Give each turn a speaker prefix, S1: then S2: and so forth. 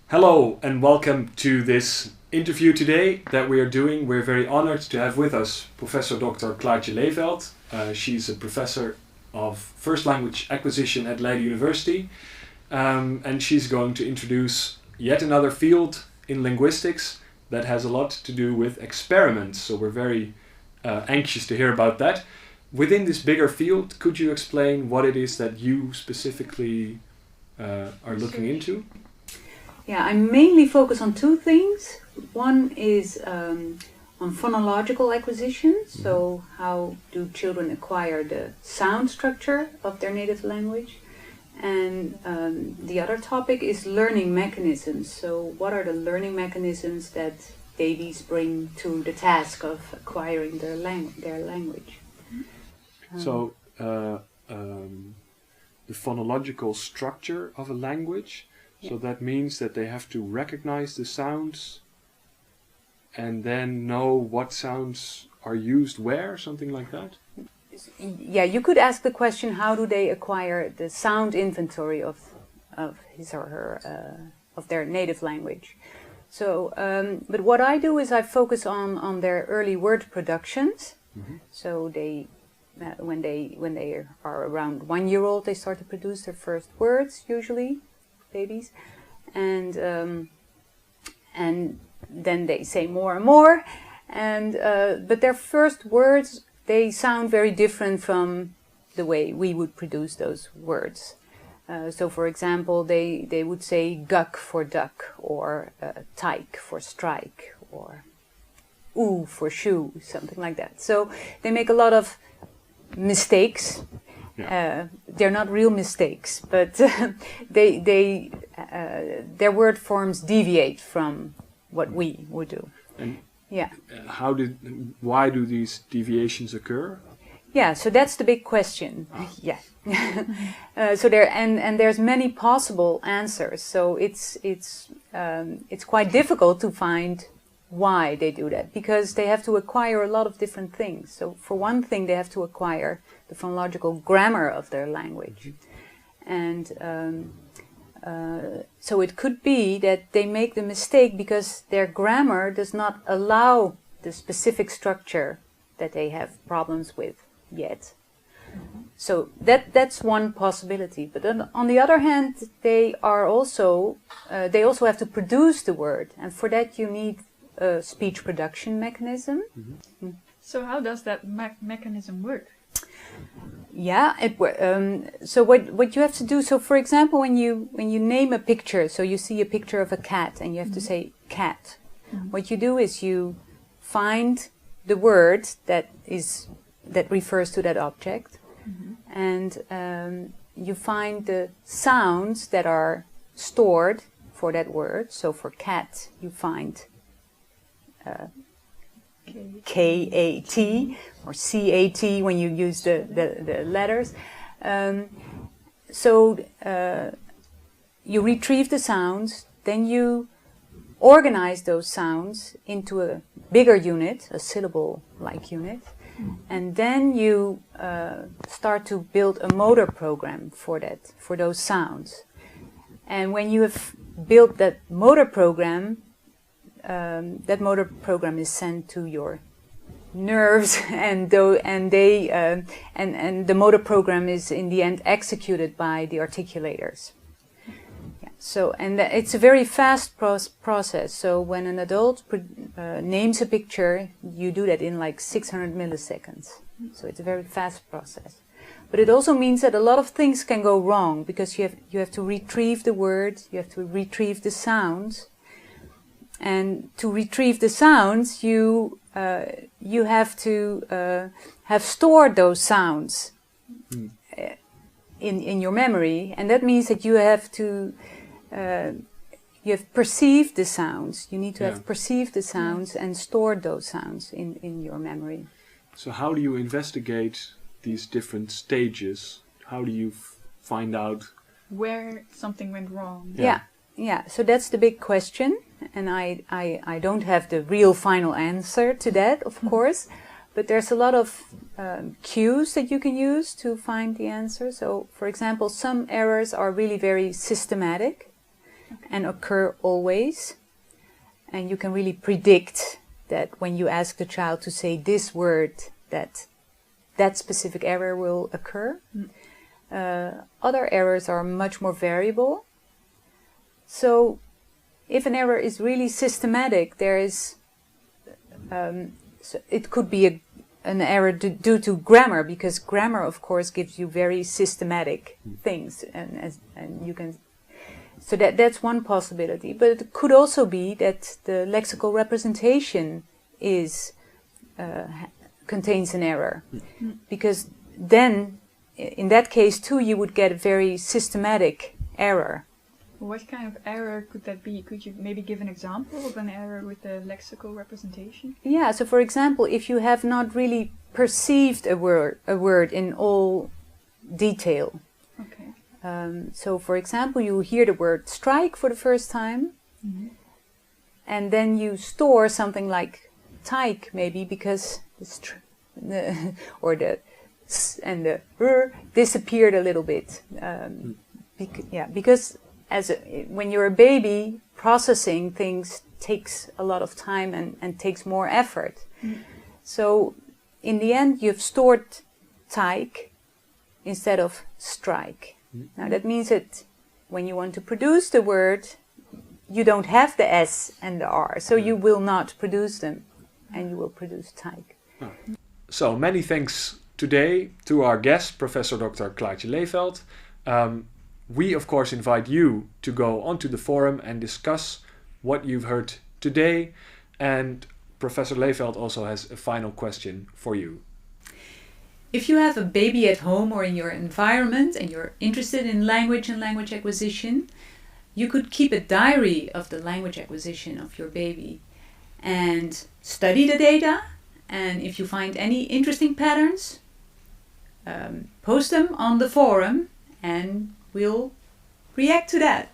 S1: Hello and welcome to this interview today that we are doing. We're very honored to have with us Professor Dr. Claartje Levelt. She's a professor of first language acquisition at Leiden University, and she's going to introduce yet another field in linguistics that has a lot to do with experiments. So we're very anxious to hear about that. Within this bigger field, could you explain what it is that you specifically are looking into?
S2: Yeah, I mainly focus on two things. One is on phonological acquisition, so how do children acquire the sound structure of their native language. And the other topic is learning mechanisms. So what are the learning mechanisms that babies bring to the task of acquiring their language?
S1: So the phonological structure of a language. So that means that they have to recognize the sounds and then know what sounds are used where, something like that?
S2: Yeah, you could ask the question, how do they acquire the sound inventory of his or her, of their native language? So, but what I do is I focus on their early word productions. So they, when they are around 1 year old, they start to produce their first words, usually. Babies, and then they say more and more, and but their first words, they sound very different from the way we would produce those words. So for example, they would say guk for duck, or tyke for strike, or oe for shoe, something like that. So they make a lot of mistakes. Yeah. They're not real mistakes, but their word forms deviate from what we would do.
S1: And
S2: yeah.
S1: Why do these deviations occur?
S2: Yeah, so that's the big question. Yeah. So there's many possible answers. So it's quite difficult to find why they do that, because they have to acquire a lot of different things. So for one thing, they have to acquire the phonological grammar of their language. And so it could be that they make the mistake because their grammar does not allow the specific structure that they have problems with yet. So that's one possibility. But then on the other hand, they also have to produce the word, and for that you need a speech production mechanism.
S3: So how does that mechanism work?
S2: Yeah, so what you have to do, so for example, when you name a picture, so you see a picture of a cat and you have to say cat. What you do is you find the word that refers to that object, and you find the sounds that are stored for that word. So for cat, you find K-A-T or C-A-T when you use the letters. So you retrieve the sounds, then you organize those sounds into a bigger unit, a syllable-like unit, and then you start to build a motor program for those sounds. And when you have built that motor program is sent to your nerves, and the motor program is in the end executed by the articulators. Yeah. So, and it's a very fast process. So when an adult names a picture, you do that in like 600 milliseconds. So it's a very fast process. But it also means that a lot of things can go wrong, because you have to retrieve the words, you have to retrieve the sounds. And to retrieve the sounds, you have to have stored those sounds in your memory, and that means that you have perceived the sounds. You need to have perceived the sounds and stored those sounds in your memory.
S1: So how do you investigate these different stages? How do you find out
S3: where something went wrong?
S2: Yeah. So that's the big question. And I don't have the real final answer to that, of course, but there's a lot of cues that you can use to find the answer. So, for example, some errors are really very systematic, and occur always. And you can really predict that when you ask the child to say this word, that specific error will occur. Other errors are much more variable. So if an error is really systematic, there is, so it could be an error due to grammar, because grammar, of course, gives you very systematic things, and you can. So that's one possibility. But it could also be that the lexical representation contains an error, because then, in that case too, you would get a very systematic error.
S3: What kind of error could that be? Could you maybe give an example of an error with the lexical representation?
S2: Yeah, so for example, if you have not really perceived a word in all detail.
S3: Okay.
S2: So for example, you hear the word strike for the first time, and then you store something like tike, maybe, because or the s and the r disappeared a little bit. Because when you're a baby, processing things takes a lot of time and takes more effort. So in the end, you've stored tike instead of strike. Now that means that when you want to produce the word, you don't have the S and the R, so you will not produce them, and you will produce tike.
S1: So many thanks today to our guest, Professor Dr. Claartje Levelt. We, of course, invite you to go onto the forum and discuss what you've heard today. And Professor Levelt also has a final question for you.
S2: If you have a baby at home or in your environment and you're interested in language and language acquisition, you could keep a diary of the language acquisition of your baby and study the data. And if you find any interesting patterns, post them on the forum and we'll react to that.